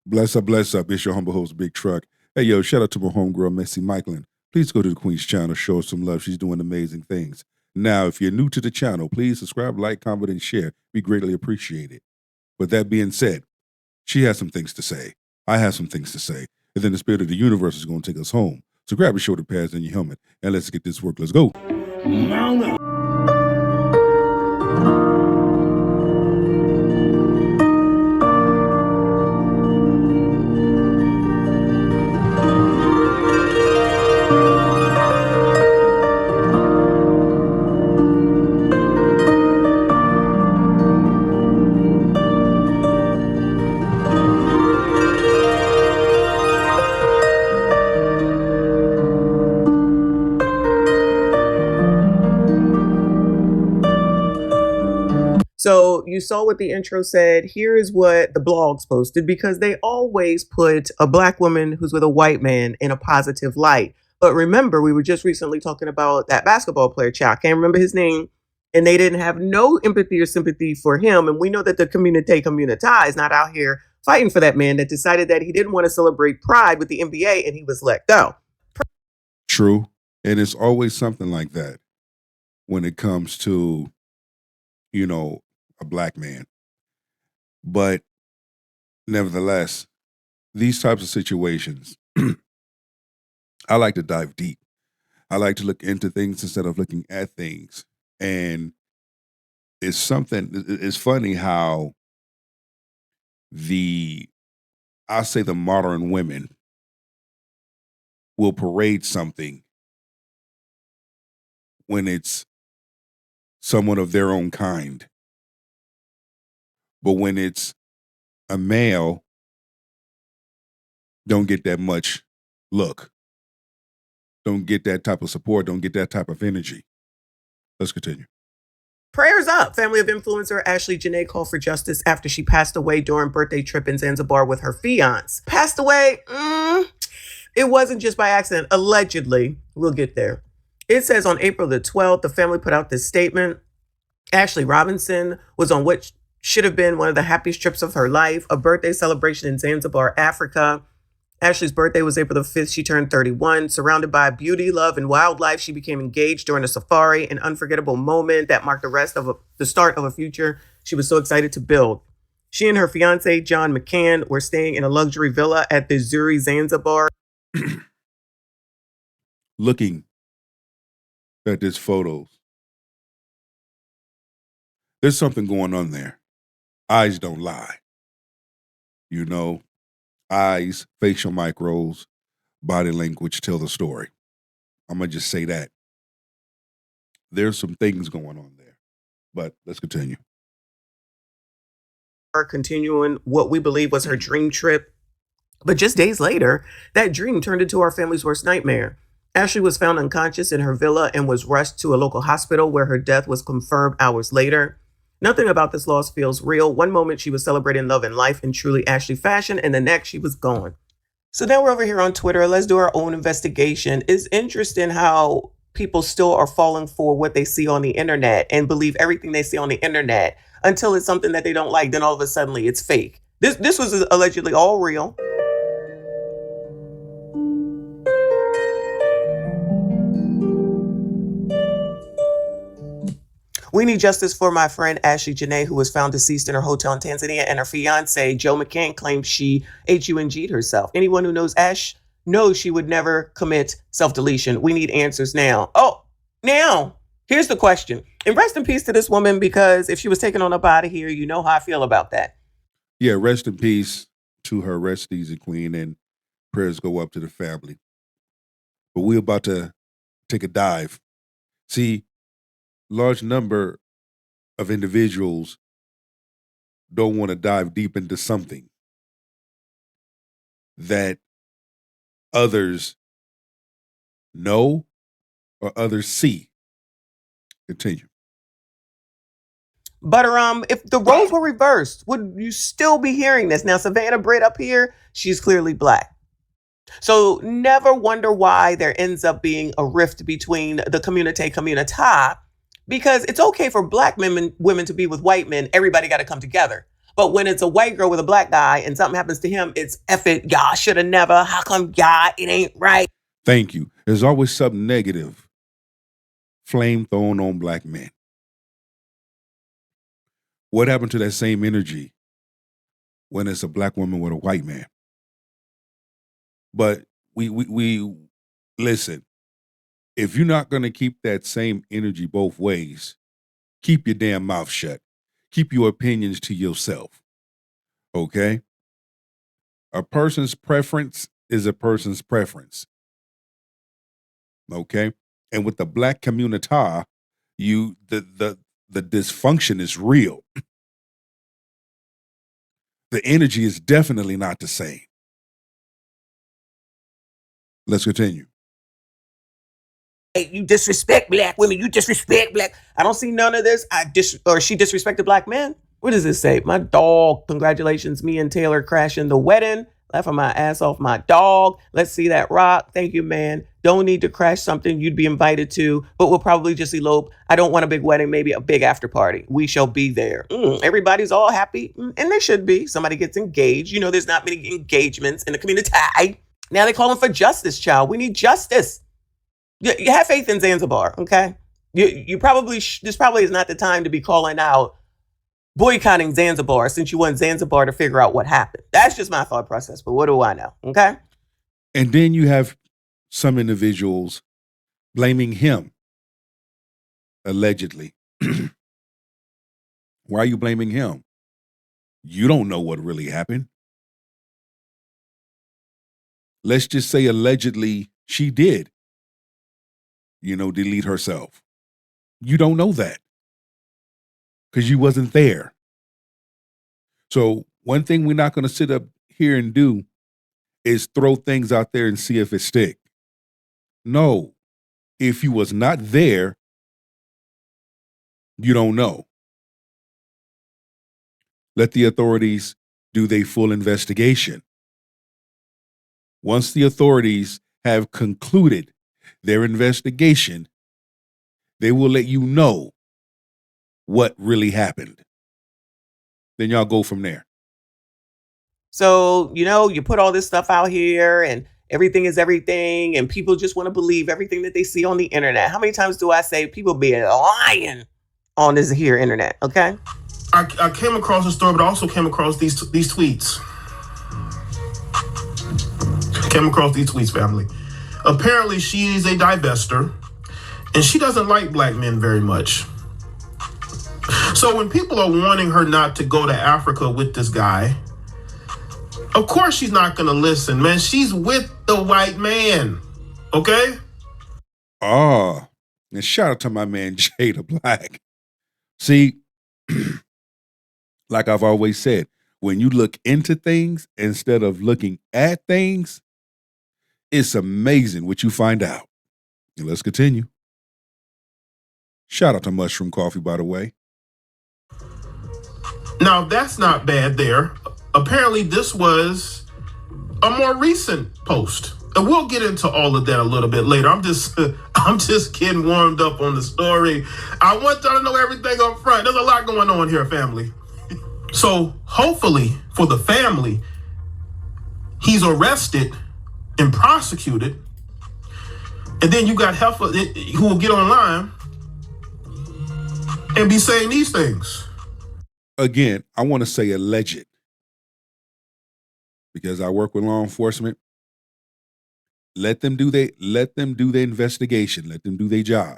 Bless up. It's your humble host, Big Truck. Hey, yo, shout out to my homegirl, Missy Michaelin. Please go to the Queen's channel, show her some love. She's doing amazing things. Now, if you're new to the channel, please subscribe, like, comment, and share. We greatly appreciate it. With that being said, she has some things to say. I have some things to say. And then the spirit of the universe is going to take us home. So grab your shoulder pads and your helmet, and let's get this work. Let's go. Mount up. So you saw what the intro said. Here is what the blogs posted, because they always put a black woman who's with a white man in a positive light. But remember, we were just recently talking about that basketball player, child. Can't remember his name. And they didn't have no empathy or sympathy for him. And we know that the community is not out here fighting for that man that decided that he didn't want to celebrate Pride with the NBA and he was let go. True. And it's always something like that when it comes to, a black man. But nevertheless, these types of situations, I like to dive deep. I like to look into things instead of looking at things. And it's funny how the modern women will parade something when it's someone of their own kind. But when it's a male, don't get that much look. Don't get that type of support. Don't get that type of energy. Let's continue. Prayers up. Family of influencer Ashley Janae called for justice after she passed away during birthday trip in Zanzibar with her fiance. Passed away? It wasn't just by accident. Allegedly. We'll get there. It says on April the 12th, the family put out this statement. Ashley Robinson was on what should have been one of the happiest trips of her life, a birthday celebration in Zanzibar, Africa. Ashley's birthday was April the 5th. She turned 31. Surrounded by beauty, love, and wildlife, she became engaged during a safari, an unforgettable moment that marked the start of a future she was so excited to build. She and her fiance, John McCann, were staying in a luxury villa at the Zuri, Zanzibar. Looking at these photos, there's something going on there. Eyes don't lie. Eyes, facial micros, body language tell the story. I'm going to just say that. There's some things going on there. But let's continue. Continuing what we believe was her dream trip. But just days later, that dream turned into our family's worst nightmare. Ashley was found unconscious in her villa and was rushed to a local hospital where her death was confirmed hours later. Nothing about this loss feels real. One moment she was celebrating love and life in truly Ashley fashion, and the next she was gone. So now we're over here on Twitter. Let's do our own investigation. It's interesting how people still are falling for what they see on the internet and believe everything they see on the internet until it's something that they don't like. Then all of a sudden it's fake. This was allegedly all real. We need justice for my friend Ashley Janae, who was found deceased in her hotel in Tanzania, and her fiance, Joe McCann, claims she HUNG'd herself. Anyone who knows Ash knows she would never commit self-deletion. We need answers now. Now, here's the question. And rest in peace to this woman, because if she was taken on up out of here, you know how I feel about that. Yeah, rest in peace to her. Rest easy, Queen, and prayers go up to the family. But we're about to take a dive. See, large number of individuals don't want to dive deep into something that others know or others see. Continue. But if the roles were reversed, would you still be hearing this? Now, Savannah Britt up here, she's clearly black. So never wonder why there ends up being a rift between the community, because it's okay for black women to be with white men. Everybody got to come together. But when it's a white girl with a black guy and something happens to him, it's F it, y'all should have never. How come y'all, it ain't right? Thank you. There's always something negative flame thrown on black men. What happened to that same energy when it's a black woman with a white man? But we listen, if you're not going to keep that same energy both ways, keep your damn mouth shut. Keep your opinions to yourself. Okay? A person's preference is a person's preference. Okay? And with the black community, the dysfunction is real. The energy is definitely not the same. Let's continue. Hey, you disrespect black women. You disrespect black. I don't see none of this. She disrespected black men. What does this say? My dog. Congratulations, me and Taylor crashing the wedding. Laughing my ass off my dog. Let's see that rock. Thank you, man. Don't need to crash something you'd be invited to, but we'll probably just elope. I don't want a big wedding, maybe a big after party. We shall be there. Everybody's all happy, and they should be. Somebody gets engaged. You know, there's not many engagements in the community. Now they're calling for justice, child. We need justice. You have faith in Zanzibar, okay? You probably, this probably is not the time to be calling out boycotting Zanzibar since you want Zanzibar to figure out what happened. That's just my thought process, but what do I know, okay? And then you have some individuals blaming him, allegedly. Why are you blaming him? You don't know what really happened. Let's just say allegedly she did, delete herself. You don't know that because you wasn't there. So one thing we're not going to sit up here and do is throw things out there and see if it stick. No, if you was not there, you don't know. Let the authorities do their full investigation. Once the authorities have concluded their investigation, they will let you know what really happened. Then y'all go from there. So, you put all this stuff out here and everything is everything, and people just want to believe everything that they see on the internet. How many times do I say people be lying on this here internet, okay? I came across a story, but I also came across these tweets. Family. Apparently, she is a divester, and she doesn't like black men very much. So when people are wanting her not to go to Africa with this guy, of course she's not going to listen, man. She's with the white man, okay? Oh, and shout out to my man Jada Black. See, like I've always said, when you look into things instead of looking at things, it's amazing what you find out. And let's continue. Shout out to Mushroom Coffee, by the way. Now, that's not bad there. Apparently, this was a more recent post. And we'll get into all of that a little bit later. I'm just getting warmed up on the story. I want y'all to know everything up front. There's a lot going on here, family. So hopefully for the family, he's arrested and prosecuted. And then you got Heifer who will get online and be saying these things. Again, I want to say alleged because I work with law enforcement. Let them do their investigation. Let them do their job.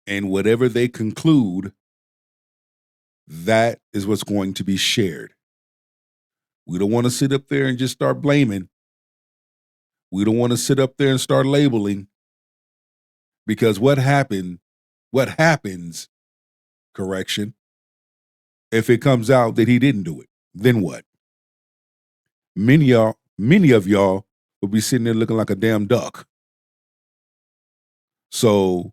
And whatever they conclude, that is what's going to be shared. We don't want to sit up there and just start blaming. We don't want to sit up there and start labeling, because what happens, correction, if it comes out that he didn't do it, then what? Many of y'all will be sitting there looking like a damn duck. So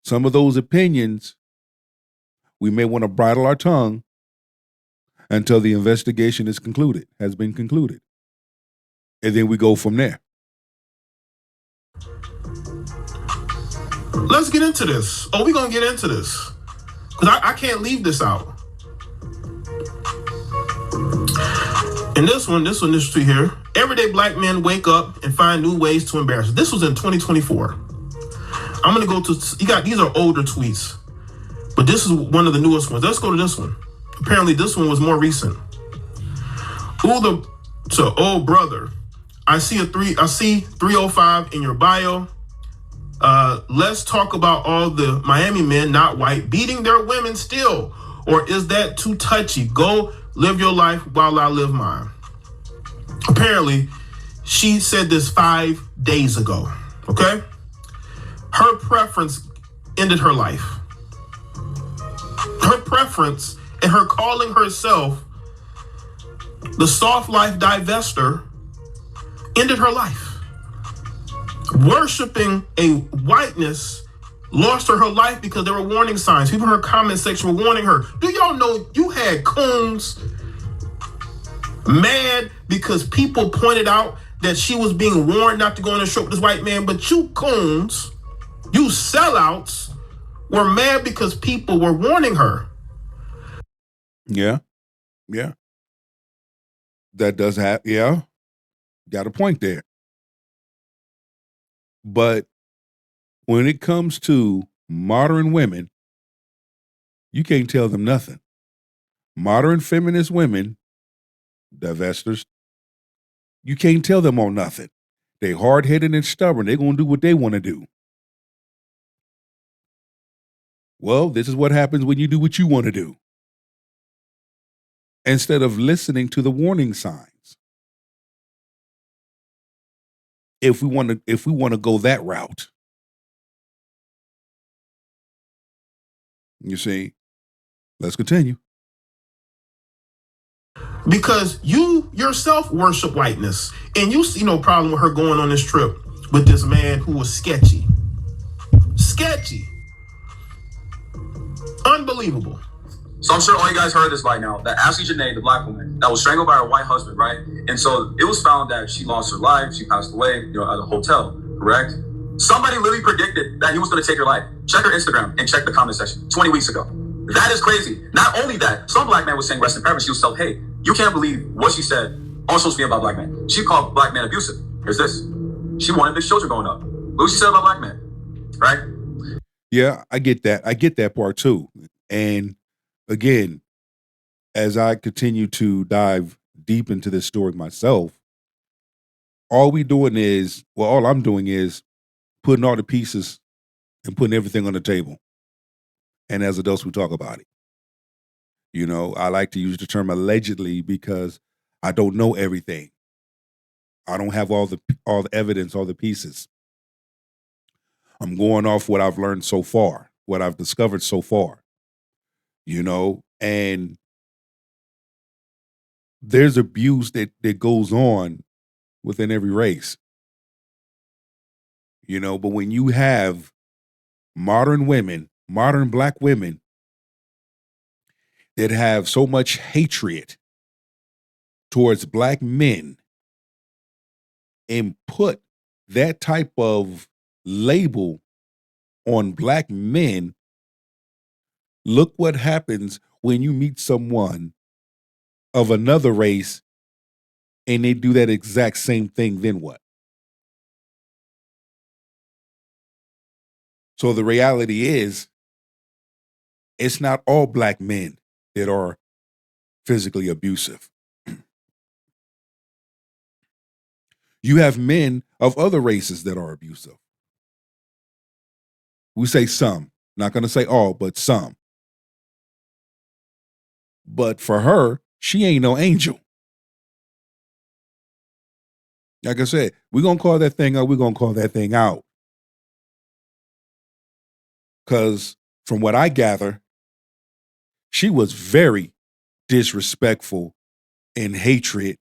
some of those opinions, we may want to bridle our tongue until the investigation has been concluded. And then we go from there. Let's get into this. We're going to get into this. Because I can't leave this out. And this one is here. Everyday black men wake up and find new ways to embarrass us. This was in 2024. I'm gonna go to, these are older tweets, but this is one of the newest ones. Let's go to this one. Apparently this one was more recent. Oh brother, I see 305 in your bio. Let's talk about all the Miami men, not white, beating their women still. Or is that too touchy? Go live your life while I live mine. Apparently, she said this 5 days ago, okay? Her preference ended her life. Her preference and her calling herself the soft life divester ended her life. Worshipping a whiteness lost her life because there were warning signs. People in her comment section were warning her. Do y'all know you had coons mad because people pointed out that she was being warned not to go on a show with this white man, but you coons, you sellouts, were mad because people were warning her. Yeah. That does happen. Yeah. Got a point there. But when it comes to modern women, you can't tell them nothing. Modern feminist women, divestors, you can't tell them on nothing. They hard-headed and stubborn. They're going to do what they want to do. Well, this is what happens when you do what you want to do, instead of listening to the warning signs. If we want to go that route. You see, let's continue. Because you yourself worship whiteness, and you see no problem with her going on this trip with this man who was sketchy. Unbelievable. So I'm sure all you guys heard this by now, that Ashley Janae, the black woman, that was strangled by her white husband, right? And so it was found that she lost her life, she passed away, at a hotel, correct? Somebody literally predicted that he was going to take her life. Check her Instagram and check the comment section 20 weeks ago. That is crazy. Not only that, some black man was saying rest in peace. She was telling, hey, you can't believe what she said on social media about black men. She called black men abusive. Here's this. She wanted big children growing up. Look what she said about black men, right? Yeah, I get that. I get that part too. And again, as I continue to dive deep into this story myself, all I'm doing is putting all the pieces and putting everything on the table. And as adults, we talk about it. I like to use the term allegedly because I don't know everything. I don't have all the evidence, all the pieces. I'm going off what I've learned so far, what I've discovered so far. And there's abuse that goes on within every race. But when you have modern black women that have so much hatred towards black men and put that type of label on black men, look what happens when you meet someone of another race and they do that exact same thing, then what? So the reality is, it's not all black men that are physically abusive. You have men of other races that are abusive. We say some, not going to say all, but some. But for her, she ain't no angel. Like I said, we're going to call that thing up, we're going to call that thing out. Because from what I gather, she was very disrespectful and hatred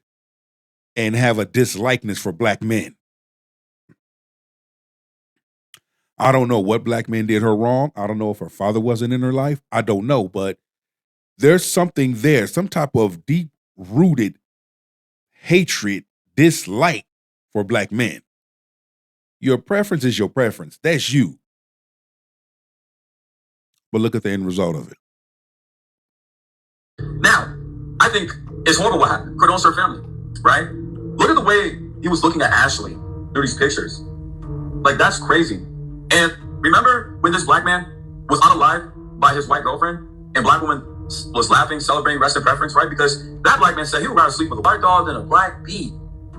and have a dislikeness for black men. I don't know what black men did her wrong. I don't know if her father wasn't in her life. I don't know, but there's something there, some type of deep-rooted hatred, dislike for black men. Your preference is your preference. That's you. But look at the end result of it. Now, I think It's horrible what happened. Cordona to her family, right? Look at the way he was looking at Ashley through these pictures. Like, that's crazy. And remember when this black man was unalived by his white girlfriend and black woman was laughing, celebrating rest in preference, right? Because that black man said he would rather sleep with a white dog than a black bee.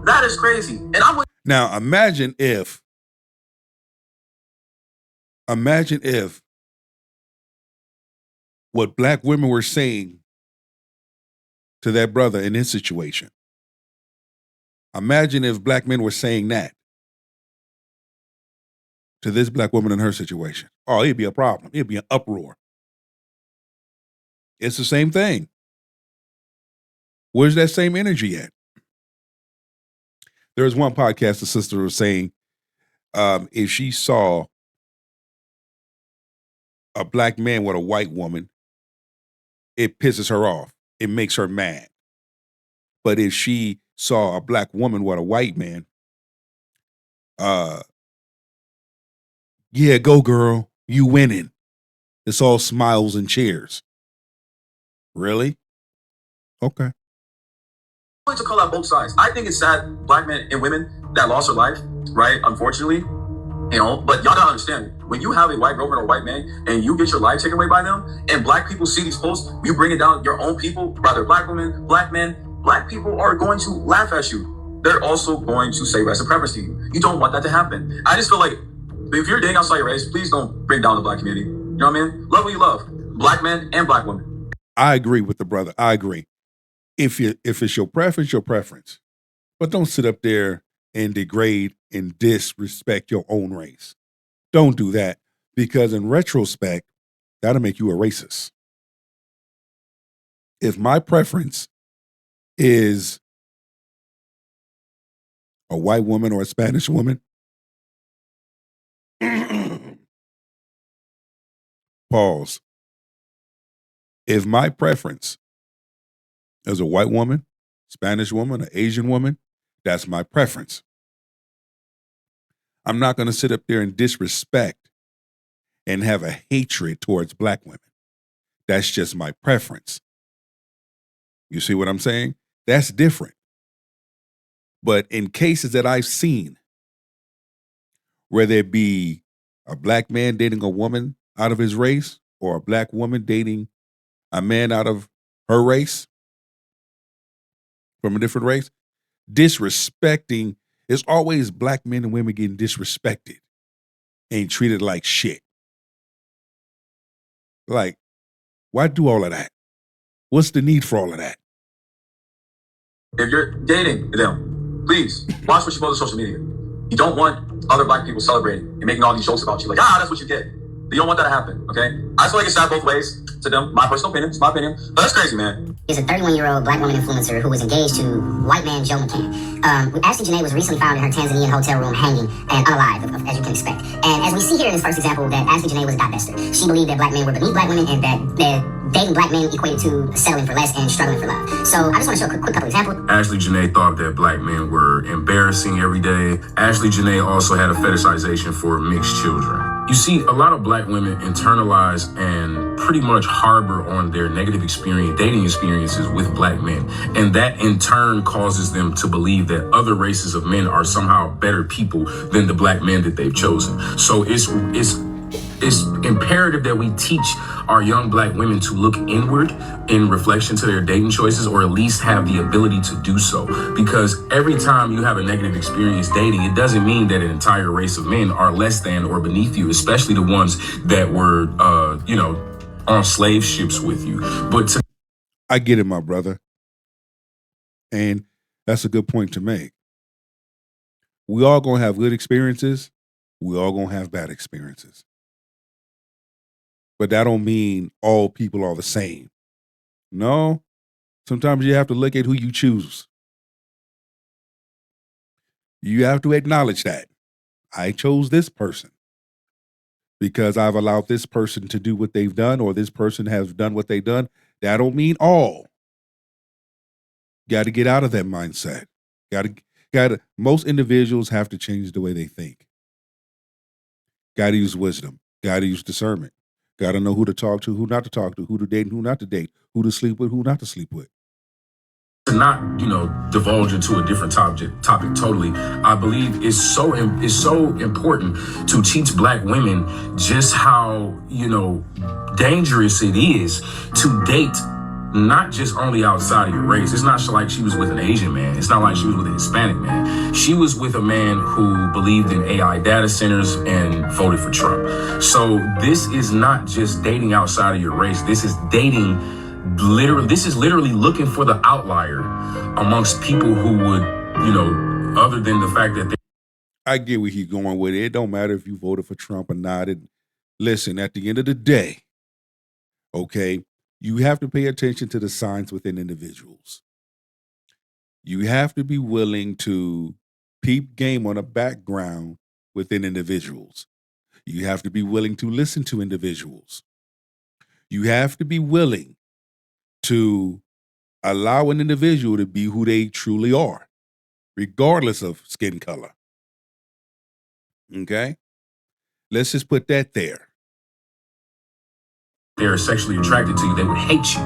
That is crazy. And I'm with Now, imagine if what black women were saying to that brother in his situation. Imagine if black men were saying that to this black woman in her situation. Oh, it'd be a problem. It'd be an uproar. It's the same thing. Where's that same energy at? There was one podcast the sister was saying if she saw a black man with a white woman, it pisses her off. It makes her mad. But if she saw a black woman with a white man, yeah, go girl, you winning. It's all smiles and cheers. Really? Okay. I'm going to call out both sides. I think it's sad, black men and women that lost their life, right? Unfortunately, you know, but y'all gotta understand, when you have a white girlfriend or white man and you get your life taken away by them, and black people see these posts, you bring it down your own people, whether black women, black men, black people are going to laugh at you. They're also going to say rest in preference to you. You don't want that to happen. I just feel like if you're dating outside your race, please don't bring down the black community. You know what I mean? Love what you love. Black men and black women. I agree with the brother. I agree. If it's your preference. But don't sit up there and degrade and disrespect your own race. Don't do that, because in retrospect, that'll make you a racist. If my preference is a white woman or a Spanish woman, pause. If my preference is a white woman, Spanish woman, an Asian woman, that's my preference. I'm not going to sit up there and disrespect and have a hatred towards black women. That's just my preference. You see what I'm saying? That's different. But in cases that I've seen, where there be a black man dating a woman out of his race, or a black woman dating a man out of her race, from a different race, disrespecting, there's always black men and women getting disrespected and treated like shit. Like, why do all of that? What's the need for all of that? If you're dating them, please watch what you post on social media. You don't want other black people celebrating and making all these jokes about you. Like, that's what you get. You don't want that to happen, okay? I feel like it's sad both ways to them. My personal opinion, it's my opinion. But that's crazy, man. Is a 31-year-old black woman influencer who was engaged to white man Joe McCann. Ashley Janae was recently found in her Tanzanian hotel room hanging and unalive, as you can expect. And as we see here in this first example, that Ashley Janae was a divester. She believed that black men were beneath black women and that dating black men equated to settling for less and struggling for love. So I just want to show a quick couple examples. Ashley Janae thought that black men were embarrassing every day. Ashley Janae also had a fetishization for mixed children. You see, a lot of black women internalize and pretty much harbor on their negative dating experiences with black men. And that in turn causes them to believe that other races of men are somehow better people than the black men that they've chosen. So it's imperative that we teach our young black women to look inward in reflection to their dating choices, or at least have the ability to do so. Because every time you have a negative experience dating, it doesn't mean that an entire race of men are less than or beneath you, especially the ones that were, on slave ships with you. But I get it, my brother. And that's a good point to make. We all gonna have good experiences. We all gonna have bad experiences. But that don't mean all people are the same. No. Sometimes you have to look at who you choose. You have to acknowledge that. I chose this person because I've allowed this person to do what they've done, or this person has done what they've done. That don't mean all. Got to get out of that mindset. Most individuals have to change the way they think. Got to use wisdom. Got to use discernment. Got to know who to talk to, who not to talk to, who to date and who not to date, who to sleep with, who not to sleep with. to not, divulge into a different topic totally, I believe is so important to teach Black women just how, dangerous it is to date not just only outside of your race. It's not like she was with an Asian man. It's not like she was with a Hispanic man. She was with a man who believed in AI data centers and voted for Trump. So this is not just dating outside of your race. This is literally looking for the outlier amongst people who would, other than the fact that I get where he's going with it. It don't matter if you voted for Trump or not. Listen, at the end of the day, okay, you have to pay attention to the signs within individuals. You have to be willing to peep game on a background within individuals. You have to be willing to listen to individuals. You have to be willing to allow an individual to be who they truly are, regardless of skin color. Okay? Let's just put that there. They're sexually attracted to you, they would hate you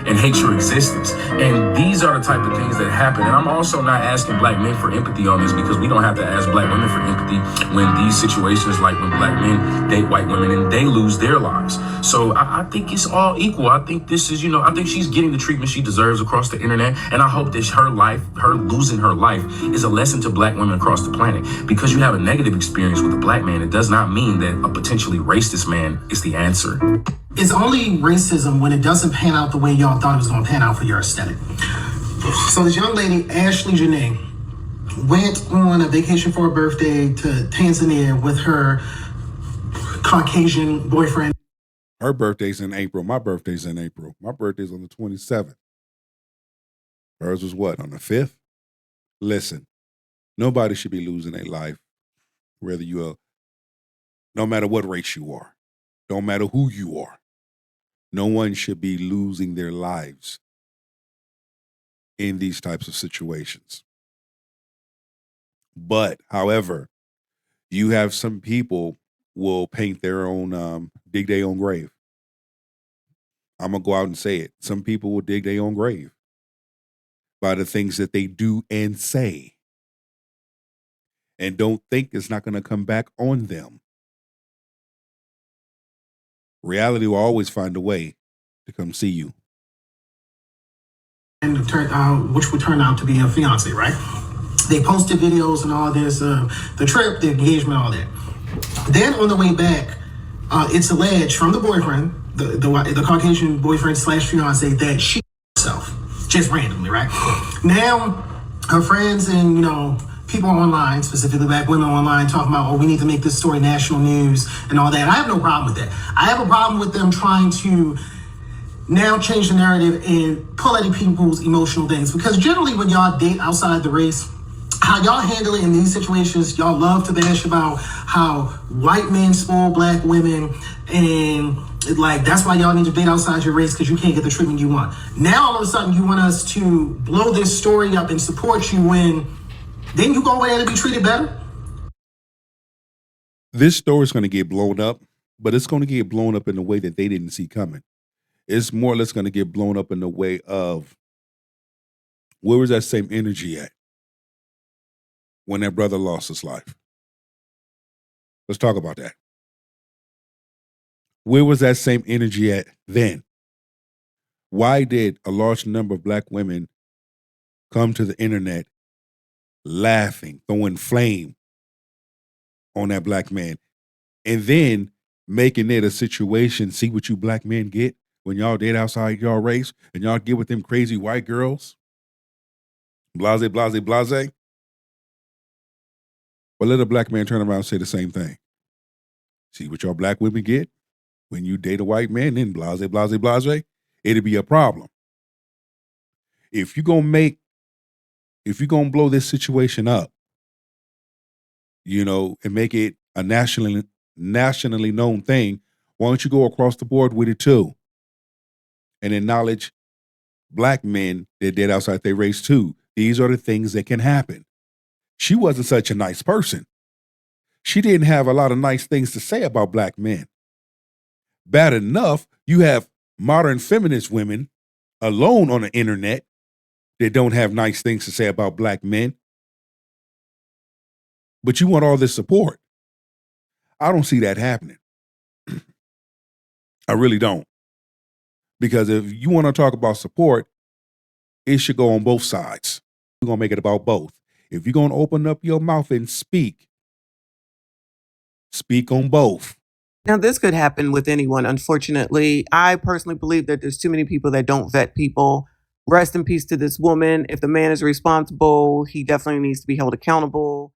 and hate your existence. And these are the type of things that happen. And I'm also not asking Black men for empathy on this, because we don't have to ask Black women for empathy when these situations, like when Black men date white women and they lose their lives. So I think it's all equal. I think this is, I think she's getting the treatment she deserves across the internet. And I hope that her losing her life is a lesson to Black women across the planet. Because you have a negative experience with a Black man, it does not mean that a potentially racist man is the answer. It's only racism when it doesn't pan out the way y'all thought it was going to pan out for your aesthetic. So this young lady, Ashley Janae, went on a vacation for her birthday to Tanzania with her Caucasian boyfriend. Her birthday's in April. My birthday's in April. My birthday's on the 27th. Hers was what, on the 5th? Listen, nobody should be losing their life, whether no matter what race you are, no matter who you are. No one should be losing their lives in these types of situations. But, however, you have some people will paint their own, dig their own grave. I'm going to go out and say it. Some people will dig their own grave by the things that they do and say, and don't think it's not going to come back on them. Reality will always find a way to come see you. And which would turn out to be a fiance, right? They posted videos and all this, the trip, the engagement, all that. Then on the way back, it's alleged from the boyfriend, the Caucasian boyfriend / fiance, that she herself, just randomly, right? Now, her friends and, people online, specifically Black women online, talking about, we need to make this story national news and all that. I have no problem with that. I have a problem with them trying to now change the narrative and pull at people's emotional things. Because generally when y'all date outside the race, how y'all handle it in these situations, y'all love to bash about how white men spoil Black women, and that's why y'all need to date outside your race, because you can't get the treatment you want. Now all of a sudden you want us to blow this story up and support you when then you go away and be treated better? This story is going to get blown up, but it's going to get blown up in a way that they didn't see coming. It's more or less going to get blown up in the way of, where was that same energy at when that brother lost his life? Let's talk about that. Where was that same energy at then? Why did a large number of Black women come to the internet laughing, throwing flame on that Black man, and then making it a situation? See what you Black men get when y'all date outside y'all race and y'all get with them crazy white girls? Blase, blase, blase. But let a Black man turn around and say the same thing. See what y'all Black women get when you date a white man, then blase, blase, blase. It'll be a problem. If you're going to blow this situation up, and make it a nationally known thing, why don't you go across the board with it too? And acknowledge Black men that did outside their race too. These are the things that can happen. She wasn't such a nice person. She didn't have a lot of nice things to say about Black men. Bad enough, you have modern feminist women alone on the internet that don't have nice things to say about black men. But you want all this support. I don't see that happening. I really don't. Because if you want to talk about support, it should go on both sides. We're going to make it about both. If you're going to open up your mouth and speak on both. Now, this could happen with anyone, unfortunately. I personally believe that there's too many people that don't vet people. Rest in peace to this woman. If the man is responsible, he definitely needs to be held accountable.